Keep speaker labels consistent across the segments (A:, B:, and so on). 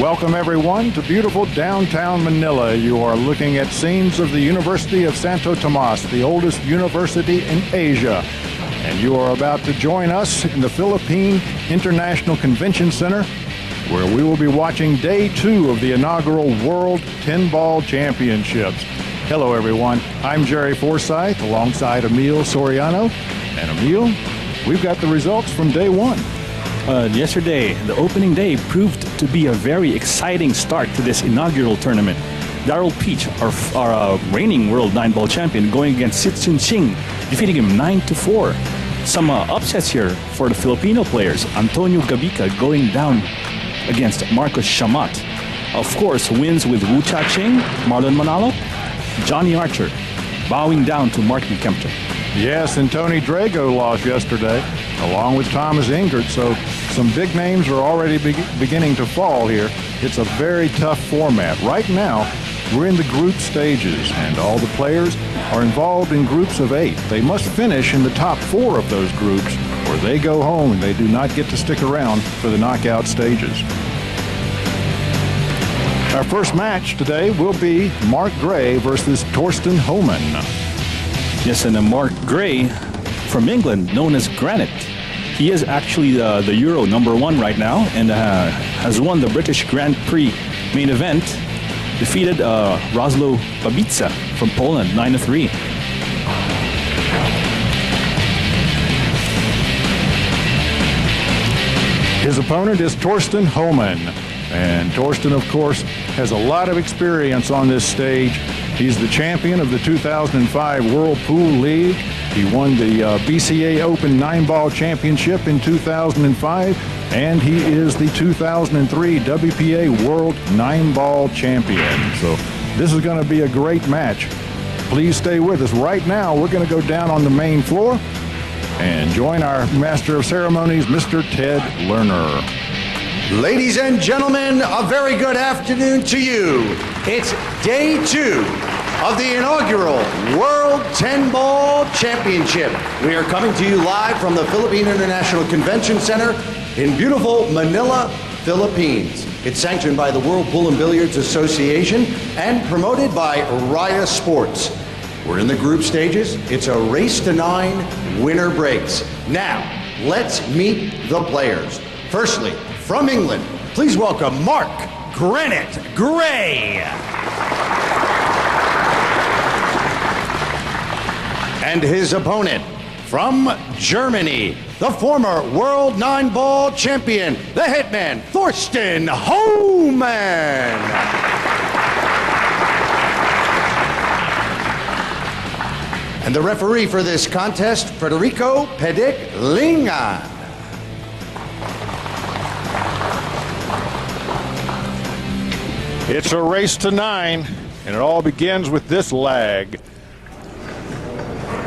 A: Welcome everyone to beautiful downtown Manila. You are looking at scenes of the University of Santo Tomas, the oldest university in Asia. And you are about to join us in the Philippine International Convention Center, where we will be watching day 2 of the inaugural World 10-Ball Championships. Hello everyone, I'm Jerry Forsyth alongside Emil Soriano. And Emil, we've got the results from day 1.
B: Yesterday, the opening day proved to be a very exciting start to this inaugural tournament. Daryl Peach, our reigning world 9-ball champion, going against Sit Ching, defeating him 9-4. Some upsets here for the Filipino players. Antonio Gabica going down against Marcos Shamat. Of course, wins with Wu Cha-ching, Marlon Manalo, Johnny Archer, bowing down to Martin Kempton.
A: Yes, and Tony Drago lost yesterday, along with Thomas Ingert, so some big names are already beginning to fall here. It's a very tough format. Right now, we're in the group stages, and all the players are involved in groups of 8. They must finish in the top 4 of those groups, or they go home and they do not get to stick around for the knockout stages. Our first match today will be Mark Gray versus Torsten Hohmann.
B: Yes, and Mark Gray from England, known as Granite. He is actually the Euro #1 right now and has won the British Grand Prix main event. Defeated Roslo Babica from Poland 9-3.
A: His opponent is Torsten Hohmann. And Torsten, of course, has a lot of experience on this stage. He's the champion of the 2005 World Pool League. He won the BCA Open 9-ball championship in 2005, and he is the 2003 WPA World 9-ball champion. So this is going to be a great match. Please stay with us. Right now, we're going to go down on the main floor and join our Master of Ceremonies, Mr. Ted Lerner.
C: Ladies and gentlemen, a very good afternoon to you. It's day 2 of the inaugural World 10-Ball Championship. We are coming to you live from the Philippine International Convention Center in beautiful Manila, Philippines. It's sanctioned by the World Pool and Billiards Association and promoted by Raya Sports. We're in the group stages. It's a race to 9, winner breaks. Now, let's meet the players. Firstly, from England, please welcome Mark Granite Gray. And his opponent, from Germany, the former World 9-ball champion, the hitman, Torsten Hohmann. And the referee for this contest, Federico Pedic Lingan.
A: It's a race to 9, and it all begins with this lag.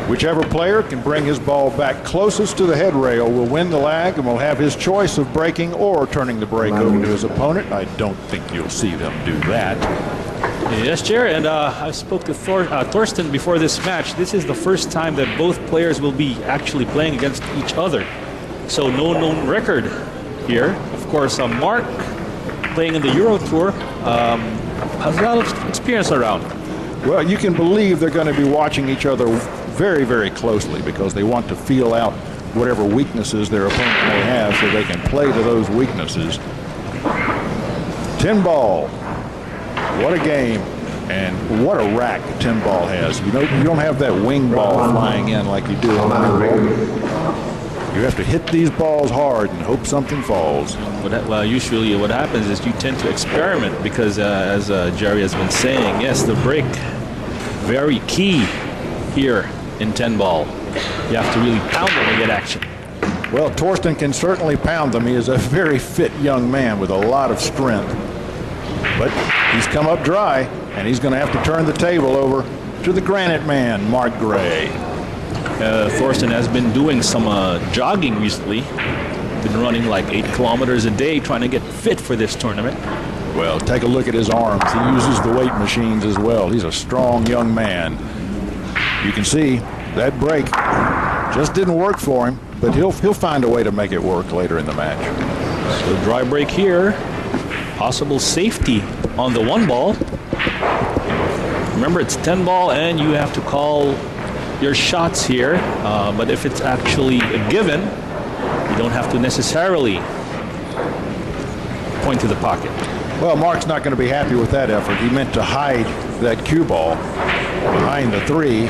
A: Whichever player can bring his ball back closest to the head rail will win the lag and will have his choice of breaking or turning the break over to his opponent. I don't think you'll see them do that.
B: Yes, Chair, and I spoke to Torsten before this match. This is the first time that both players will be actually playing against each other. So no known record here. Of course, Mark, playing in the Euro Tour, has a lot of experience around.
A: Well, you can believe they're going to be watching each other very, very closely because they want to feel out whatever weaknesses their opponent may have so they can play to those weaknesses. 10-ball. What a game. And what a rack 10-ball has. You know, you don't have that wing ball flying in like you do in 9-ball. You have to hit these balls hard and hope something falls.
B: Well, usually what happens is you tend to experiment because, as Jerry has been saying, yes, the break, very key here in 10-ball. You have to really pound them to get action.
A: Well, Torsten can certainly pound them. He is a very fit young man with a lot of strength. But he's come up dry, and he's going to have to turn the table over to the Granite Man, Mark Gray.
B: Torsten has been doing some jogging recently. Been running like 8 kilometers a day trying to get fit for this tournament.
A: Well, take a look at his arms. He uses the weight machines as well. He's a strong young man. You can see that break just didn't work for him, but he'll find a way to make it work later in the match.
B: So dry break here. possible safety on the 1 ball. Remember, it's 10 ball and you have to call your shots here. But if it's actually a given, you don't have to necessarily point to the pocket.
A: Well, Mark's not going to be happy with that effort. He meant to hide that cue ball behind the 3,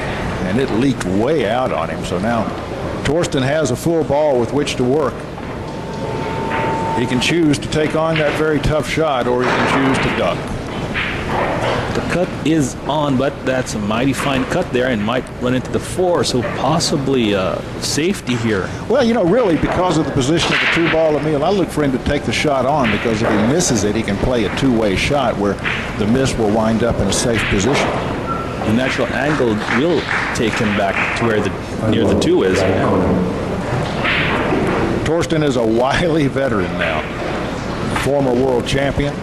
A: and it leaked way out on him. So now Torsten has a full ball with which to work. He can choose to take on that very tough shot, or he can choose to duck.
B: The cut is on, but that's a mighty fine cut there and might run into the 4, so possibly safety here.
A: Well, you know, really, because of the position of the 2 ball at Emil, I look for him to take the shot on, because if he misses it, he can play a 2-way shot where the miss will wind up in a safe position.
B: The natural angle will take him back to where near the 2 is.
A: Torsten is a wily veteran now, former world champion,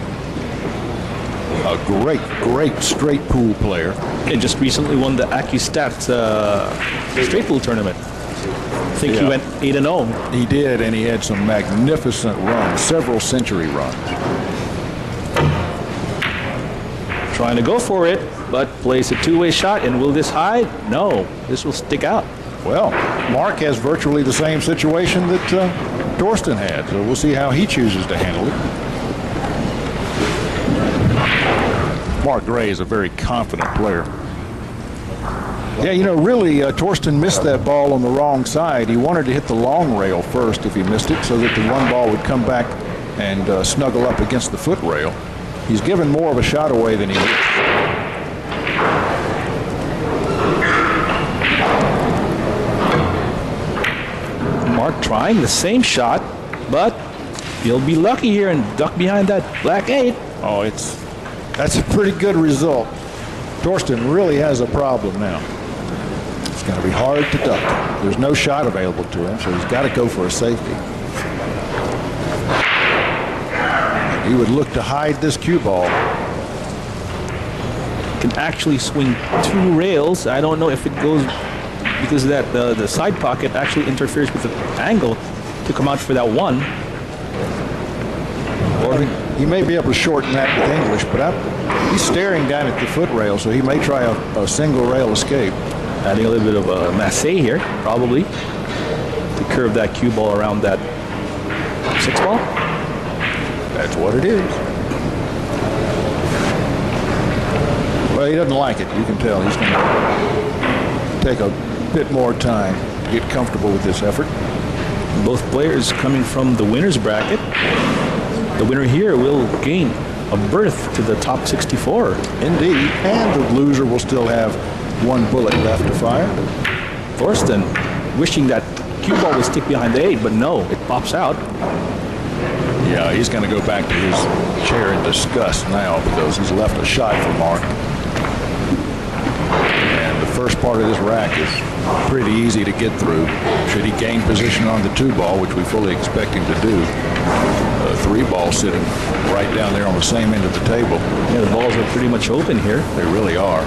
A: a great straight pool player.
B: And just recently won the AccuStat straight pool tournament. I think he went 8-0.
A: He did, and he had some magnificent runs, several century runs.
B: Trying to go for it, but plays a 2-way shot, and will this hide? No, this will stick out.
A: Well, Mark has virtually the same situation that Torsten had, so we'll see how he chooses to handle it. Mark Gray is a very confident player. Yeah, you know, really, Torsten missed that ball on the wrong side. He wanted to hit the long rail first if he missed it, so that the 1 ball would come back and snuggle up against the foot rail. He's given more of a shot away than he is.
B: Mark trying the same shot, but he'll be lucky here and duck behind that black 8.
A: Oh, that's a pretty good result. Torsten really has a problem now. It's going to be hard to duck. There's no shot available to him, so he's got to go for a safety. He would look to hide this cue ball.
B: Can actually swing 2 rails. I don't know if it goes because that the side pocket actually interferes with the angle to come out for that 1.
A: Or he may be able to shorten that with English, but he's staring down at the foot rail, so he may try a single rail escape.
B: Adding a little bit of a masse here, probably, to curve that cue ball around that 6 ball.
A: That's what it is. Well, he doesn't like it. You can tell he's going to take a bit more time to get comfortable with this effort.
B: Both players coming from the winner's bracket. The winner here will gain a berth to the top 64.
A: Indeed, and the loser will still have 1 bullet left to fire.
B: Torsten wishing that cue ball would stick behind the 8, but no, it pops out.
A: Yeah, he's going to go back to his chair in disgust now because he's left a shot for Mark. And the first part of this rack is pretty easy to get through. Should he gain position on the 2 ball, which we fully expect him to do. 3 ball sitting right down there on the same end of the table.
B: Yeah, the balls are pretty much open here.
A: They really are.